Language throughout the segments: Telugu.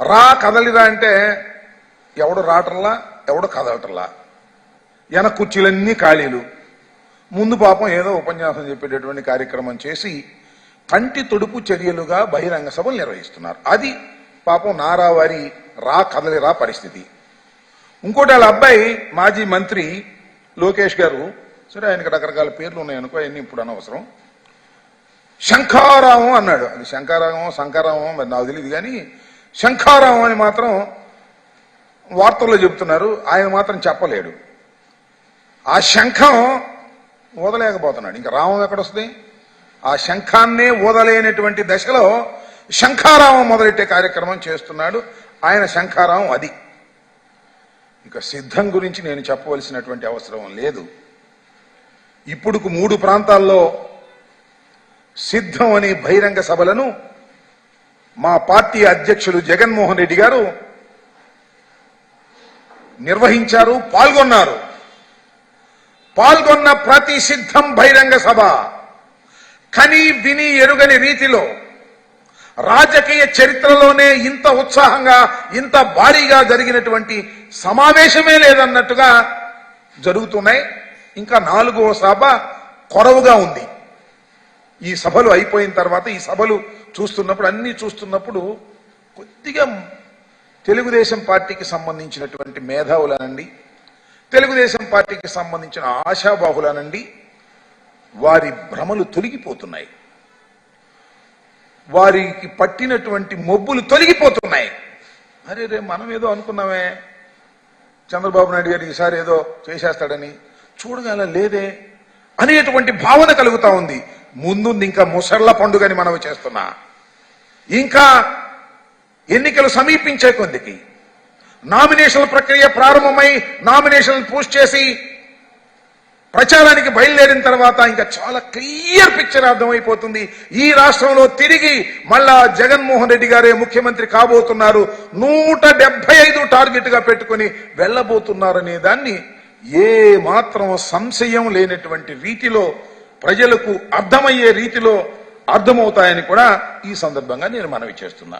రా కదలిరా అంటే ఎవడు రావటంలా ఎవడు కదలటంలా. వెనక కుర్చీలన్నీ ఖాళీలు. ముందు పాపం ఏదో ఉపన్యాసం చెప్పేటటువంటి కార్యక్రమం చేసి కంటి తొడుపు చర్యలుగా బహిరంగ సభలు నిర్వహిస్తున్నారు. అది పాపం నారావారి రా కదలిరా పరిస్థితి. ఇంకోటి వాళ్ళ అబ్బాయి మాజీ మంత్రి లోకేష్ గారు, సరే ఆయనకి రకరకాల పేర్లు ఉన్నాయనుకో, అవన్నీ ఇప్పుడు అనవసరం, శంఖారావం అన్నాడు. అది శంఖారావం మరి నాకు తెలియదు, కానీ శంఖారావం అని మాత్రం వార్తల్లో చెబుతున్నారు. ఆయన మాత్రం చెప్పలేడు. ఆ శంఖం ఊదలేకపోతున్నాడు. ఇంకా రావం ఎక్కడొస్తుంది? ఆ శంఖాన్నే ఊదలేనటువంటి దశలో శంఖారావం మొదలెట్టే కార్యక్రమం చేస్తున్నాడు ఆయన. శంఖారావం అది. ఇక సిద్ధం గురించి నేను చెప్పవలసినటువంటి అవసరం లేదు. ఇప్పుడు 3 ప్రాంతాల్లో సిద్ధం అనే బహిరంగ సభలను మా పార్టీ అధ్యక్షులు జగన్మోహన్ రెడ్డి గారు నిర్వహించారు, పాల్గొన్నారు. పాల్గొన్న ప్రతి సిద్ధం బహిరంగ సభ కని విని ఎరుగని రీతిలో రాజకీయ చరిత్రలోనే ఇంత ఉత్సాహంగా ఇంత భారీగా జరిగినటువంటి సమావేశమే లేదన్నట్టుగా జరుగుతున్నాయి. ఇంకా 4వ సభ కొరవుగా ఉంది. ఈ సభలు అయిపోయిన తర్వాత ఈ సభలు చూస్తున్నప్పుడు అన్ని చూస్తున్నప్పుడు కొద్దిగా తెలుగుదేశం పార్టీకి సంబంధించినటువంటి మేధావులనండి, తెలుగుదేశం పార్టీకి సంబంధించిన ఆశాబాహులనండి, వారి భ్రమలు తొలగిపోతున్నాయి. వారికి పట్టినటువంటి మొబ్బులు తొలగిపోతున్నాయి. అరే రే మనం ఏదో అనుకున్నామే చంద్రబాబు నాయుడు గారు ఈసారి ఏదో చేసేస్తాడని, చూడగల లేదే అనేటువంటి భావన కలుగుతా ఉంది. ముందుంది ఇంకా ముసళ్ల పండుగని మనవి చేస్తున్నా. ఇంకా ఎన్నికలు సమీపించే కొద్దికి నామినేషన్ల ప్రక్రియ ప్రారంభమై నామినేషన్లు పోస్ట్ చేసి ప్రచారానికి బయలుదేరిన తర్వాత ఇంకా చాలా క్లియర్ పిక్చర్ అర్థమైపోతుంది. ఈ రాష్ట్రంలో తిరిగి మళ్ళా జగన్మోహన్ రెడ్డి గారే ముఖ్యమంత్రి కాబోతున్నారు, 175 టార్గెట్ గా పెట్టుకుని వెళ్లబోతున్నారనే దాన్ని ఏ మాత్రం సంశయం లేనటువంటి రీతిలో ప్రజలకు అర్థమయ్యే రీతిలో అర్థమవుతాయని కూడా ఈ సందర్భంగా నేను మనవి చేస్తున్నా.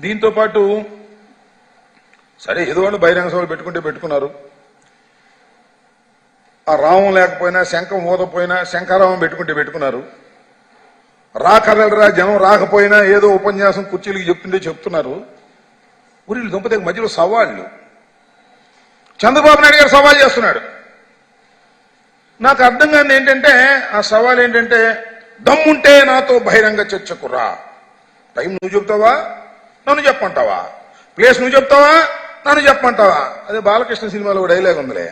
దీంతో పాటు సరే ఏదో వాళ్ళు బహిరంగ సభలు పెట్టుకున్నారు. ఆ రావం లేకపోయినా శంఖం ఊదపోయినా శంఖారావం పెట్టుకున్నారు. రా కదలరా జనం రాకపోయినా ఏదో ఉపన్యాసం కుర్చీలకి చెప్తున్నారు. ఊరిళ్ళు దుంపతే మధ్యలో సవాళ్లు. చంద్రబాబు నాయుడు గారు సవాల్ చేస్తున్నాడు. నాకు అర్థం కాని ఏంటంటే ఆ సవాల్ ఏంటంటే, దమ్ముంటే నాతో బహిరంగ చర్చకు రా. టైం నువ్వు చెప్తావా, నన్ను చెప్పమంటావా? ప్లేస్ నువ్వు చెప్తావా, నన్ను చెప్పమంటావా? అదే బాలకృష్ణ సినిమాలో డైలాగ్ ఉందిలే,